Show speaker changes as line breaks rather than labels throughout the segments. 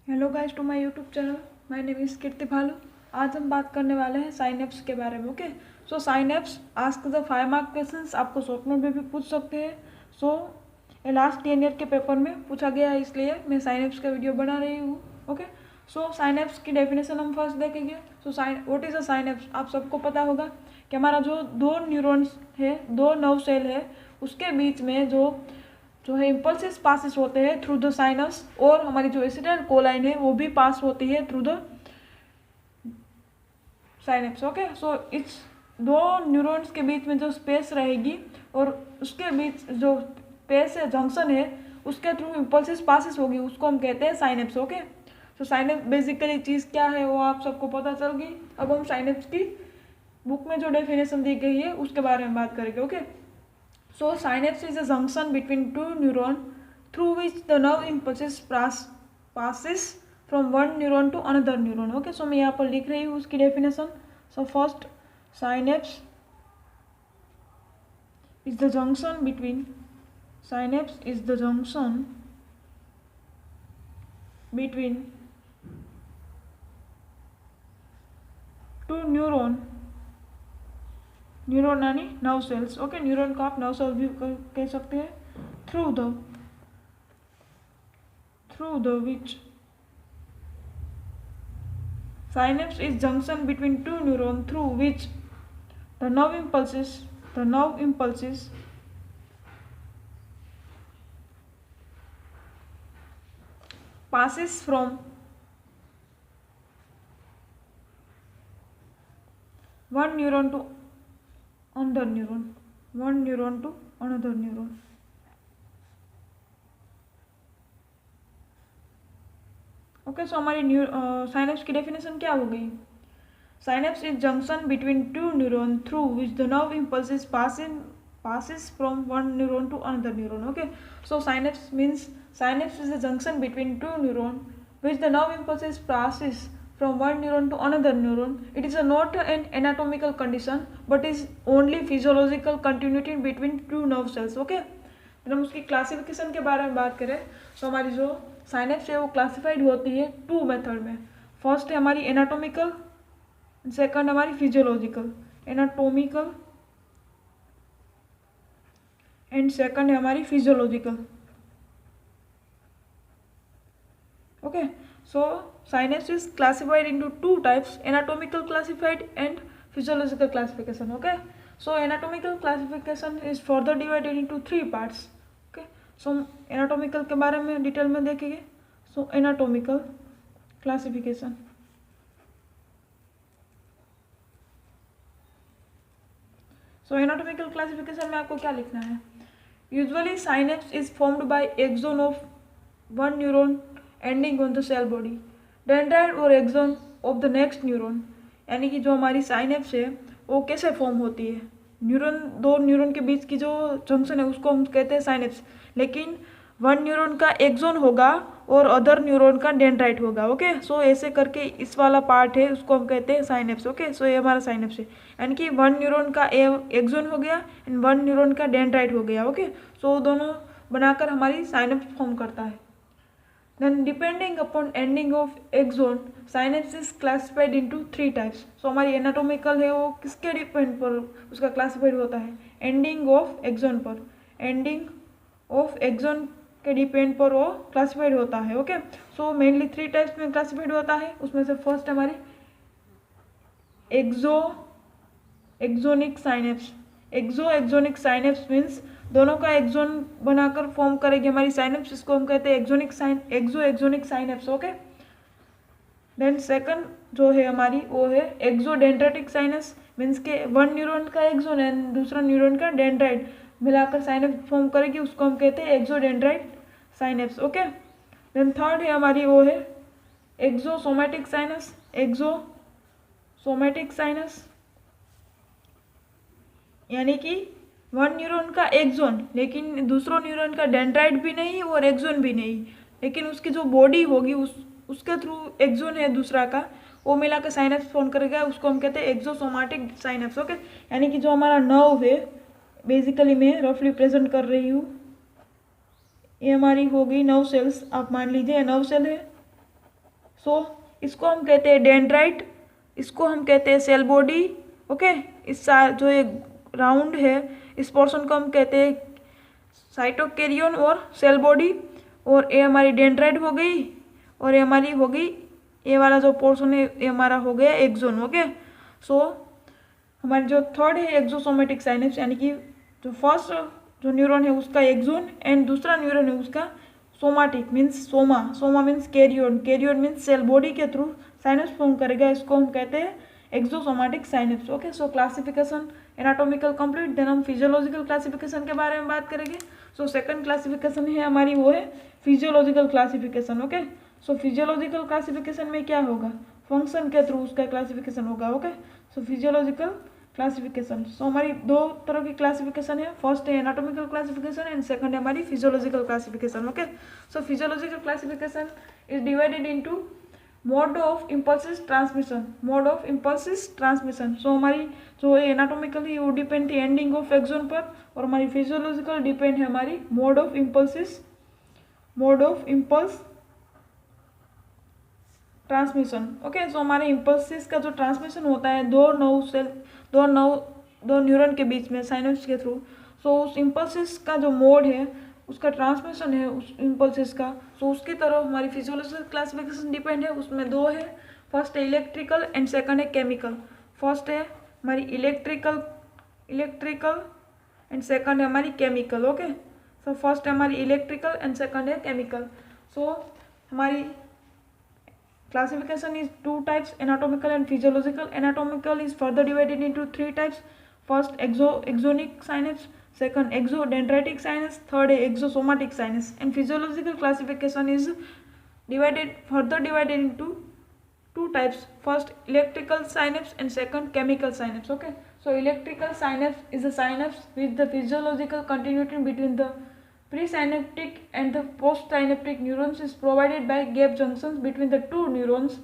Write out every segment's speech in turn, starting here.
Hello guys to my YouTube channel. My name is Kirti Bhalu. आज हम बात करने वाले हैं साइनेप्स के बारे में। Okay, so synapse ask the 5 mark questions आपको शॉर्ट नोट में भी पूछ सकते हैं। सो ये लास्ट 10 ईयर के पेपर में पूछा गया है, इसलिए मैं साइनेप्स का वीडियो बना रही हूँ। ओके, सो साइनेप्स की डेफिनेशन हम फर्स्ट देखेंगे। So what is a synapse? आप सबको पता होगा कि हमारा जो दो न्यूरॉन्स है, दो नर्व सेल है, उसके बीच में जो है इम्पल्सिस पासिस होते हैं थ्रू द साइनस, और हमारी जो एसिटाइल कोलाइन है वो भी पास होती है थ्रू द साइनेप्स। ओके, सो इस दो न्यूरॉन्स के बीच में जो स्पेस रहेगी और उसके बीच जो स्पेस है, जंक्शन है, उसके थ्रू इम्पल्सिस पासिस होगी, उसको हम कहते हैं synapse. Okay, so synapse basically चीज़ क्या है वो आप सबको पता चल गई। अब हम साइनेप्स की बुक में जो डेफिनेशन दी गई है उसके बारे में बात करेंगे। Okay, so synapse is a junction between two neurons through which the nerve impulses passes from one neuron to another neuron. Okay, so मैं यहाँ पर लिख रही हूँ उसकी definition. So first, synapse is the junction between two neuron यानी nerve cells. Okay, neuron को आप नर्व सेल भी कह सकते हैं। Through the which synapse is junction between two neurons through which the nerve impulses passes from one neuron to another neuron। Okay, so हमारी synapse की definition क्या हो गई? Synapse is junction between two neuron through which the nerve impulses passes from one neuron to another neuron. Okay, so synapse is a junction between two neurons which the nerve impulses passes from one neuron to another neuron. It is not an anatomical condition but is only physiological continuity between two nerve cells. Okay, तो हम उसकी classification के बारे में बात करें तो हमारी जो साइनेप्स है वो क्लासिफाइड होती है टू मेथड में। फर्स्ट है हमारी एनाटोमिकल, सेकंड हमारी फिजियोलॉजिकल। एनाटोमिकल एंड सेकंड है हमारी physiological. Okay, so synapse is classified into two types, anatomical classified and physiological classification. Okay, so anatomical classification is further divided into three parts. Okay, so anatomical के बारे में detail में देखेंगे। So anatomical classification, so anatomical classification में आपको क्या लिखना है? Usually synapse is formed by axon of one neuron ending on the cell body, dendrite और axon of the next neuron. यानी कि जो हमारी साइनेप्स है वो कैसे फॉर्म होती है? दो न्यूरॉन के बीच की जो जंक्शन है उसको हम कहते हैं साइनेप्स, लेकिन वन न्यूरॉन का एक्सोन होगा और अदर न्यूरॉन का डेंड्राइट होगा। ओके, सो ऐसे करके इस वाला पार्ट है उसको हम कहते हैं साइनेप्स। ओके, सो ये हमारा साइनेप्स है, यानी कि वन न्यूरॉन का एक्सोन हो गया एंड वन न्यूरॉन का डेंड्राइट हो गया। ओके, सो दोनों बनाकर हमारी साइनेप्स फॉर्म करता है। Then depending upon ending of axon, synapse is classified into three types. So हमारी एनाटोमिकल है वो किसके डिपेंड पर उसका क्लासिफाइड होता है? एंडिंग ऑफ एक्सोन पर। एंडिंग ऑफ एक्सोन के डिपेंड पर वो क्लासिफाइड होता है। Okay, so mainly three types में क्लासिफाइड होता है। उसमें से फर्स्ट हमारी axonic synapse. Axonic synapse means दोनों का एक्सोन बनाकर फॉर्म करेगी हमारी साइनेप्स, इसको हम कहते हैं axonic synapse. Okay, then second जो है हमारी वो है एक्सोडेंड्राइटिक साइनस, मीन्स के वन न्यूरॉन का एक्सोन एंड दूसरा न्यूरॉन का डेंड्राइट मिलाकर साइनेप्स फॉर्म करेगी, उसको हम कहते हैं एक्सोडेंड्राइट साइनेप्स। ओके, देन थर्ड है हमारी वो है एक्सोसोमैटिक साइनस, यानी कि वन न्यूरॉन का एक्सोन लेकिन दूसरों न्यूरॉन का डेंड्राइट भी नहीं और एक्सोन भी नहीं, लेकिन उसकी जो बॉडी होगी उसके थ्रू एक्सोन है दूसरा का, वो मिलाकर साइनेप्स फॉर्म करेगा, उसको हम कहते हैं एक्सोसोमैटिक साइनेप्स। ओके, यानी कि जो हमारा नर्व है, बेसिकली मैं रफली प्रेजेंट कर रही हूँ, ये हमारी हो गई नर्व सेल्स। आप मान लीजिए नर्व सेल है, सो इसको हम कहते हैं डेंड्राइट, इसको हम कहते हैं सेल बॉडी। ओके, इस जो ये राउंड है इस पोर्शन को हम कहते हैं साइटोकैरियन और सेल बॉडी। और ये हमारी डेंड्राइट हो गई और ये हमारी हो गई, ये वाला जो पोर्शन है ये हमारा हो गया एक्सोन। ओके, सो हमारी जो थर्ड है एक्सोसोमेटिक साइनेप्स, यानी कि जो फर्स्ट जो न्यूरॉन है उसका एक्सोन एंड दूसरा न्यूरॉन है उसका somatic means soma. Soma means karyon, karyon means cell body के थ्रू साइनेप्स फॉर्म करेगा, इसको हम कहते हैं axosomatic synapse. Okay, so classification anatomical complete. Then हम फिजियोलॉजिकल क्लासिफिकेशन के बारे में बात करेंगे। सो सेकंड क्लासिफिकेशन है हमारी वो है physiological classification. Okay, so physiological classification में क्या होगा, फंक्शन के थ्रू उसका क्लासिफिकेशन होगा। ओके, सो फिजियोलॉजिकल क्लासिफिकेशन, सो हमारी दो तरह की क्लासिफिकेशन है, फर्स्ट है एनाटॉमिकल क्लासिफिकेशन एंड सेकंड है हमारी physiological classification. Okay, so physiological classification is divided into mode of impulses transmission, mode of impulses transmission. So हमारी जो है एनाटॉमिकली वो डिपेंड है एंडिंग ऑफ एक्सोन पर, और हमारी फिजियोलॉजिकल डिपेंड है हमारी mode of impulses, mode of impulse transmission. Okay, so हमारे इम्पल्सिस का जो ट्रांसमिशन होता है दो न्यूरॉन के बीच में साइनेप्स के थ्रू, सो उस इम्पल्सिस का जो मोड है उसका ट्रांसमिशन है उस इम्पल्सिस का, सो उसकी तरफ हमारी फिजियोलॉजिकल क्लासिफिकेशन डिपेंड है। उसमें दो है, फर्स्ट है इलेक्ट्रिकल एंड सेकंड है केमिकल। फर्स्ट है हमारी इलेक्ट्रिकल एंड सेकंड है हमारी केमिकल। ओके, सो फर्स्ट है हमारी इलेक्ट्रिकल एंड सेकंड है केमिकल। सो हमारी classification is two types, anatomical and physiological. Anatomical is further divided into three types. First exonic sinus, second exodendritic sinus, third exosomatic sinus. And physiological classification is further divided into two types, first electrical synapse and second chemical synapse. Okay, so electrical synapse is a synapse with the physiological continuity between the presynaptic and the postsynaptic neurons is provided by gap junctions between the two neurons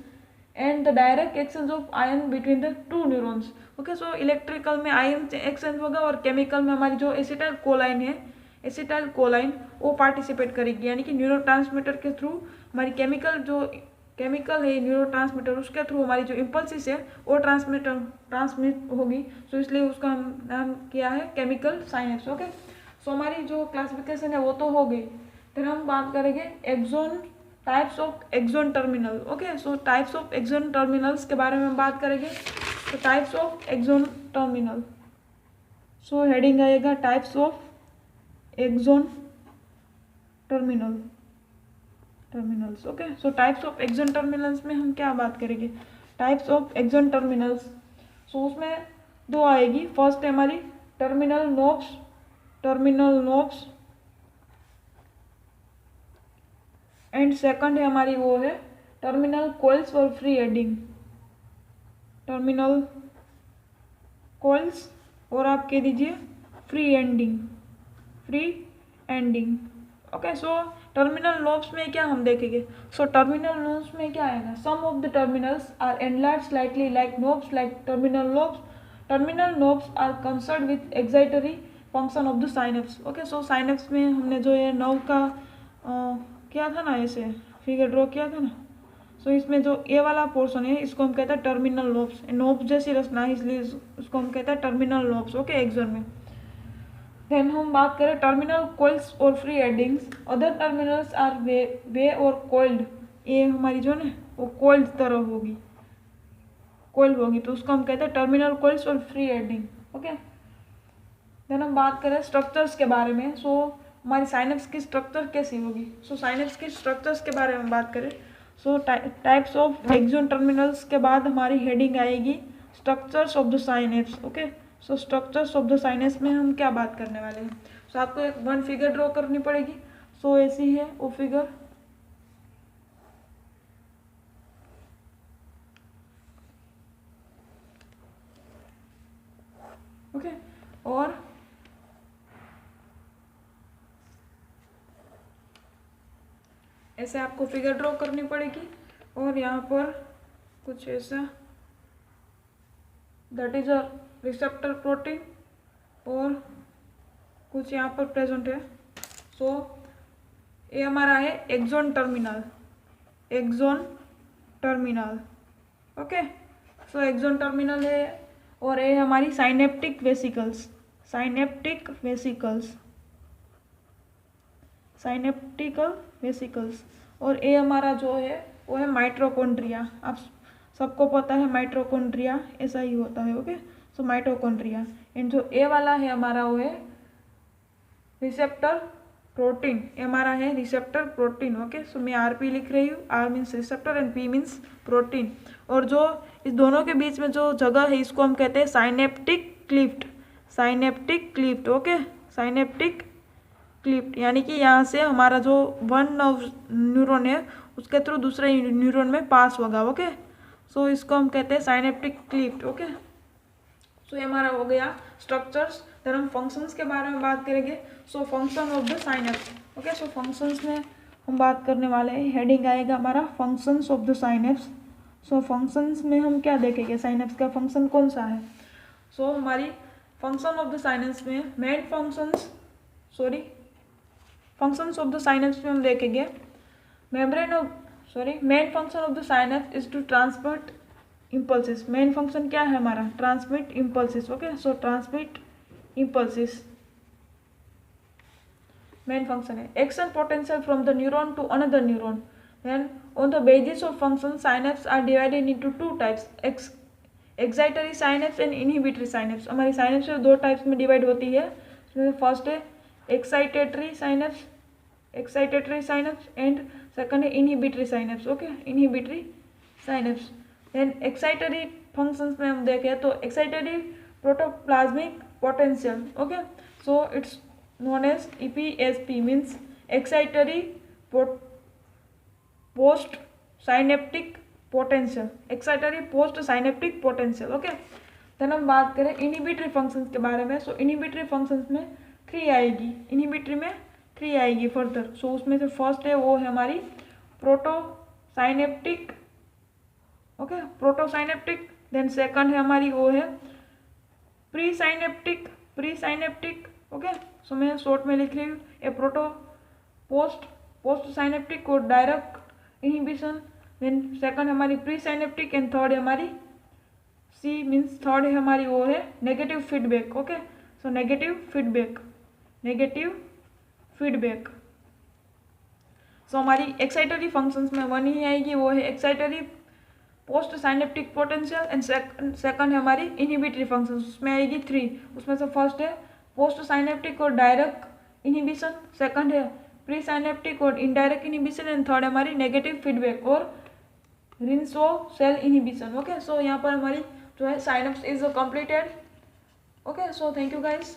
and the direct exchange of ion between the two neurons. Okay, so electrical में ion exchange होगा और chemical में हमारी जो acetyl कोलाइन है, acetyl कोलाइन वो participate करेगी, यानी कि न्यूरोट्रांसमीटर के थ्रू हमारी केमिकल है न्यूरोट्रांसमीटर, उसके थ्रू हमारी जो इम्पल्सिस है वो ट्रांसमिट होगी, सो इसलिए उसका नाम किया है केमिकल साइनेप्स। ओके, सो हमारी जो क्लासिफिकेशन है वो तो हो गई। फिर हम बात करेंगे axon, types of axon terminal. Okay, so types of axon terminals के बारे में हम बात करेंगे। तो types of axon terminal, so heading आएगा types of axon terminals. Okay, so types of axon terminals में हम क्या बात करेंगे, types of axon terminals, so उसमें दो आएगी। फर्स्ट है हमारी टर्मिनल नोब्स एंड सेकंड है हमारी वो है टर्मिनल कॉइल्स और फ्री एंडिंग, टर्मिनल कॉइल्स और आप कह दीजिए free ending. Okay, so terminal lobes में क्या हम देखेंगे, सो टर्मिनल लोब्स में क्या आएगा, some of the terminals are enlarge slightly like knobs like terminal lobes. Terminal lobes are concerned with excitatory function of the synapse. Okay, so synapse में हमने जो ये नर्व का किया था ना, ऐसे फिगर ड्रॉ किया था ना, सो इसमें जो ये वाला पोर्शन है इसको हम कहते हैं टर्मिनल लोब्स, नोब्स जैसी रचना है इसलिए उसको हम कहते हैं टर्मिनल लोब्स। ओके, एक्सोन में। देन हम बात करें टर्मिनल कॉइल्स और free endings, other terminals are way और कोल्ड, ये हमारी जो ना वो कोल्ड तरह होगी, तो उसको हम कहते हैं टर्मिनल कॉइल्स और फ्री एंडिंग। ओके, देन हम बात करें स्ट्रक्चर्स के बारे में। सो हमारी साइनेप्स की स्ट्रक्चर कैसी होगी, सो साइनेप्स की स्ट्रक्चर्स के बारे में बात करें। So types of axon terminals के बाद हमारी हेडिंग आएगी structures of the synapse. Okay, so structures of the synapse में हम क्या बात करने वाले हैं, सो आपको एक वन फिगर ड्रॉ करनी पड़ेगी। सो ऐसी है वो फिगर, ओके, और ऐसे आपको फिगर ड्रॉ करनी पड़ेगी और यहाँ पर कुछ ऐसा, that is a receptor protein और कुछ यहाँ पर प्रेजेंट है। सो ये हमारा है axon terminal. Okay, so axon terminal है और ये हमारी synaptic vesicles, synaptic vesicles, synaptical vesicles. और ये हमारा जो है वो है माइटोकॉन्ड्रिया। आप सबको पता है माइटोकॉन्ड्रिया ऐसा ही होता है। Okay, so mitochondria. एंड जो ए वाला है हमारा वो है रिसेप्टर प्रोटीन, ये हमारा है रिसेप्टर प्रोटीन। ओके, सो मैं आरपी लिख रही हूँ, R means receptor and P means protein. और जो इस दोनों के बीच में जो जगह है इसको हम कहते हैं synaptic Clift, synaptic Clift. Okay, synaptic Clift, यानी कि यहाँ से हमारा जो वन न्यूरॉन है उसके थ्रू दूसरे न्यूरॉन में पास होगा। ओके, सो इसको हम कहते हैं साइनेप्टिक क्लिफ्ट। ओके, सो ये हमारा हो गया स्ट्रक्चर्स। देन हम फंक्शंस के बारे में बात करेंगे। So function of the synapse. Okay, so functions में हम बात करने वाले हैं, हेडिंग आएगा हमारा functions of the synapse. So functions में हम क्या देखेंगे, साइनेप्स का फंक्शन कौन सा है। सो हमारी फंक्शन ऑफ द साइनेप्स में main functions, functions of the synapse में हम देखेंगे main function of the synapse is to transmit impulses. Main function क्या है हमारा, transmit impulses. Okay, so transmit impulses main function है। Action potential from the neuron to another neuron. Then on the basis of function synapse are divided into two types, excitatory synapse and inhibitory synapse. हमारी synapse दो types में divide होती है। First है excitatory synapse, excitatory synapse, and second है inhibitory synapse. Okay, inhibitory synapse. Then excitatory functions में हम देखें तो excitatory protoplasmic potential. Okay, so it's known as EPSP, means excitatory post synaptic potential, excitatory post synaptic potential। Okay, then हम बात करें inhibitory functions के बारे में। सो इनहिबिटरी फंक्शंस में 3 आएगी, इनहिबिटरी में 3 आएगी फर्दर। सो उसमें से फर्स्ट है वो है हमारी protosynaptic. Okay, protosynaptic. Then second है हमारी वो है presynaptic, presynaptic. Okay, so मैं शॉर्ट में लिख रही हूँ ए पोस्ट साइनेप्टिक और डायरेक्ट इनहिबिशन। देन सेकंड हमारी प्री साइनेप्टिक एंड थर्ड है हमारी सी मीन्स थर्ड है हमारी वो है negative feedback. Okay, so negative feedback, negative feedback. So हमारी एक्साइटरी फंक्शंस में 1 ही आएगी, वो है excitatory postsynaptic potential. And second है हमारी इनहिबिटरी फंक्शंस, उसमें आएगी 3। उसमें से फर्स्ट है पोस्ट साइनेप्टिक और डायरेक्ट इनहिबिशन, सेकंड है प्री साइनेप्टिक और इनडायरेक्ट इनहिबिशन, एंड थर्ड हमारी नेगेटिव फीडबैक और रिंसो सेल इनहिबिशन। ओके, सो यहाँ पर हमारी जो है synapse is completed. Okay, so thank you guys.